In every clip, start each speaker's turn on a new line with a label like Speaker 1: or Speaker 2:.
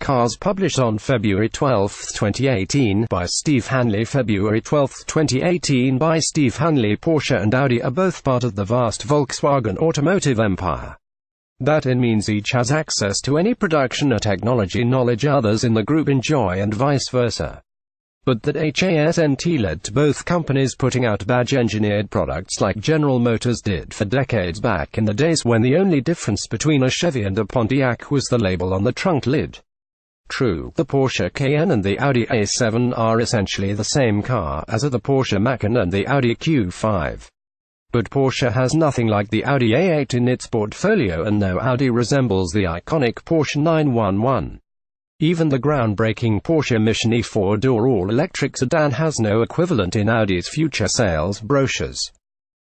Speaker 1: Cars published on February 12, 2018 by Steve Hanley February 12, 2018 by Steve Hanley. Porsche and Audi are both part of the vast Volkswagen automotive empire. That means each has access to any production or technology knowledge others in the group enjoy and vice versa. But that hasn't led to both companies putting out badge-engineered products like General Motors did for decades back in the days when the only difference between a Chevy and a Pontiac was the label on the trunk lid. True, the Porsche Cayenne and the Audi A7 are essentially the same car, as are the Porsche Macan and the Audi Q5. But Porsche has nothing like the Audi A8 in its portfolio, and no Audi resembles the iconic Porsche 911. Even the groundbreaking Porsche Mission E four-door all-electric sedan has no equivalent in Audi's future sales brochures.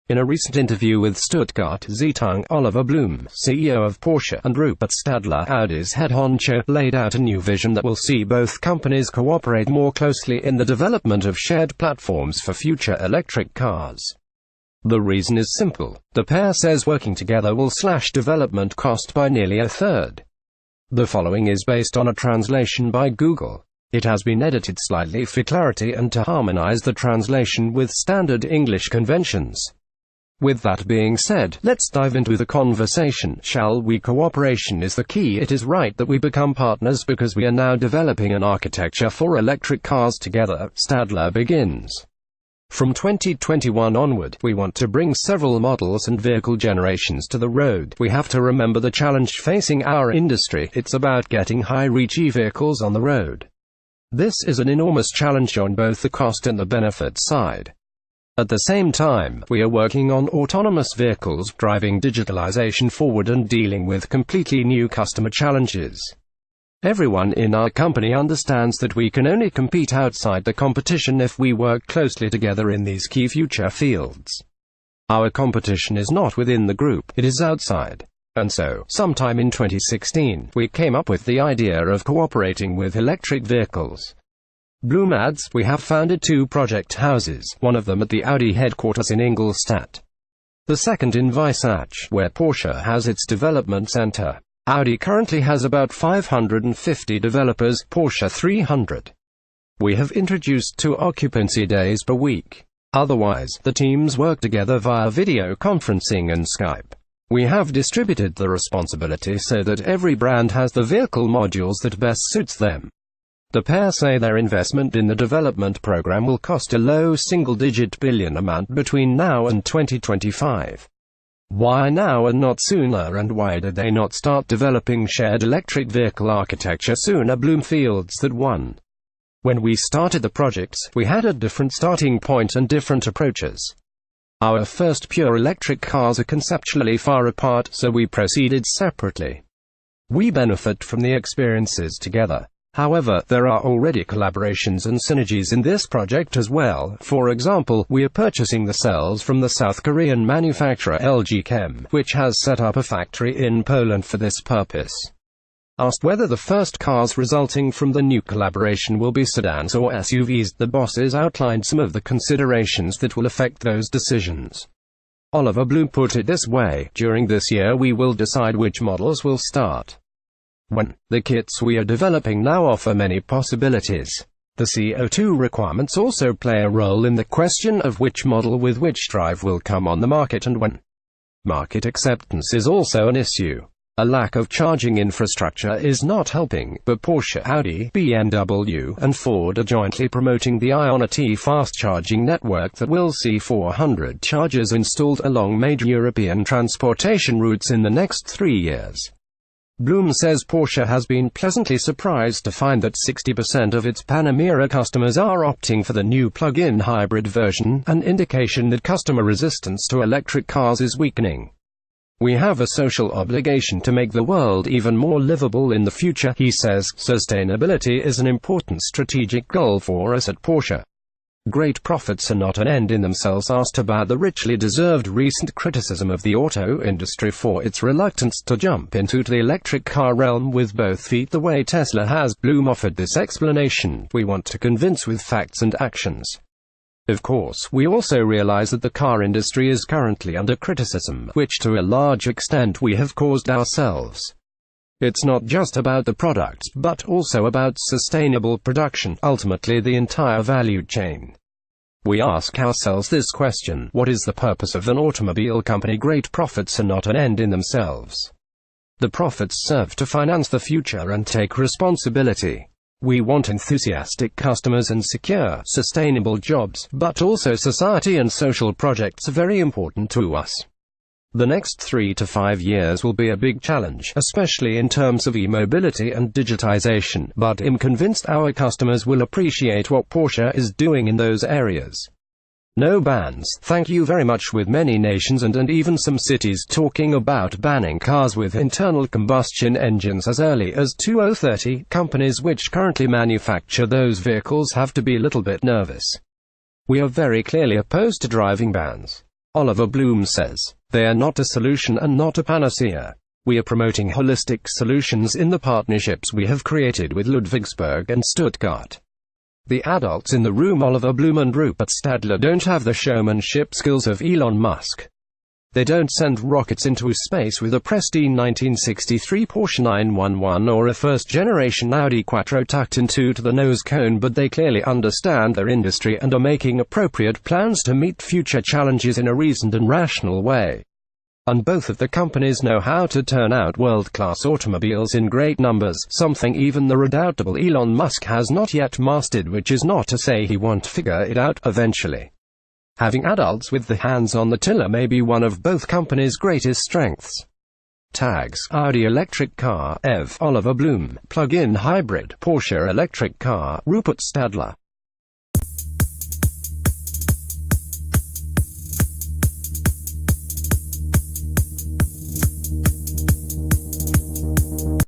Speaker 1: In a recent interview with Stuttgart Zietung, Oliver Blume, CEO of Porsche, and Rupert Stadler, Audi's head honcho, laid out a new vision that will see both companies cooperate more closely in the development of shared platforms for future electric cars. The reason is simple. The pair says working together will slash development cost by nearly a third. The following is based on a translation by Google. It has been edited slightly for clarity and to harmonize the translation with standard English conventions. With that being said, let's dive into the conversation, shall we? Cooperation is the key. It is right that we become partners because we are now developing an architecture for electric cars together, Stadler begins. From 2021 onward, we want to bring several models and vehicle generations to the road. We have to remember the challenge facing our industry. It's about getting high-reach e-vehicles on the road. This is an enormous challenge on both the cost and the benefit side. At the same time, we are working on autonomous vehicles, driving digitalization forward and dealing with completely new customer challenges. Everyone in our company understands that we can only compete outside the competition if we work closely together in these key future fields. Our competition is not within the group, it is outside. And so, sometime in 2016, we came up with the idea of cooperating with electric vehicles. Blume adds, we have founded two project houses, one of them at the Audi headquarters in Ingolstadt. The second in Weissach, where Porsche has its development center. Audi currently has about 550 developers, Porsche 300. We have introduced 2 occupancy days per week. Otherwise, the teams work together via video conferencing and Skype. We have distributed the responsibility so that every brand has the vehicle modules that best suits them. The pair say their investment in the development program will cost a low single-digit billion amount between now and 2025. Why now and not sooner, and why did they not start developing shared electric vehicle architecture sooner? Blume feels that 1. When we started the projects, we had a different starting point and different approaches. Our first pure electric cars are conceptually far apart, so we proceeded separately. We benefit from the experiences together. However, there are already collaborations and synergies in this project as well. For example, we are purchasing the cells from the South Korean manufacturer LG Chem, which has set up a factory in Poland for this purpose. Asked whether the first cars resulting from the new collaboration will be sedans or SUVs, the bosses outlined some of the considerations that will affect those decisions. Oliver Blume put it this way, during this year we will decide which models will start. 1. The kits we are developing now offer many possibilities. The CO2 requirements also play a role in the question of which model with which drive will come on the market and when. Market acceptance is also an issue. A lack of charging infrastructure is not helping, but Porsche, Audi, BMW, and Ford are jointly promoting the IONITY fast charging network that will see 400 chargers installed along major European transportation routes in the next 3 years. Blume says Porsche has been pleasantly surprised to find that 60% of its Panamera customers are opting for the new plug-in hybrid version, an indication that customer resistance to electric cars is weakening. We have a social obligation to make the world even more livable in the future, he says. Sustainability is an important strategic goal for us at Porsche. Great profits are not an end in themselves. Asked about the richly deserved recent criticism of the auto industry for its reluctance to jump into the electric car realm with both feet the way Tesla has, Blume offered this explanation: we want to convince with facts and actions. Of course, we also realize that the car industry is currently under criticism, which to a large extent we have caused ourselves. It's not just about the products, but also about sustainable production, ultimately the entire value chain. We ask ourselves this question: what is the purpose of an automobile company? Great profits are not an end in themselves. The profits serve to finance the future and take responsibility. We want enthusiastic customers and secure, sustainable jobs, but also society and social projects are very important to us. The next 3 to 5 years will be a big challenge, especially in terms of e-mobility and digitization, but I'm convinced our customers will appreciate what Porsche is doing in those areas. No bans, thank you very much, with many nations and even some cities talking about banning cars with internal combustion engines as early as 2030. Companies which currently manufacture those vehicles have to be a little bit nervous. We are very clearly opposed to driving bans. Oliver Blume says, they are not a solution and not a panacea. We are promoting holistic solutions in the partnerships we have created with Ludwigsburg and Stuttgart. The adults in the room, Oliver Blume and Rupert Stadler, don't have the showmanship skills of Elon Musk. They don't send rockets into space with a pristine 1963 Porsche 911 or a first-generation Audi Quattro tucked into the nose cone, but they clearly understand their industry and are making appropriate plans to meet future challenges in a reasoned and rational way. And both of the companies know how to turn out world-class automobiles in great numbers, something even the redoubtable Elon Musk has not yet mastered, which is not to say he won't figure it out eventually. Having adults with the hands on the tiller may be one of both companies' greatest strengths. Tags: Audi electric car, EV, Oliver Blume; plug-in hybrid, Porsche electric car, Rupert Stadler.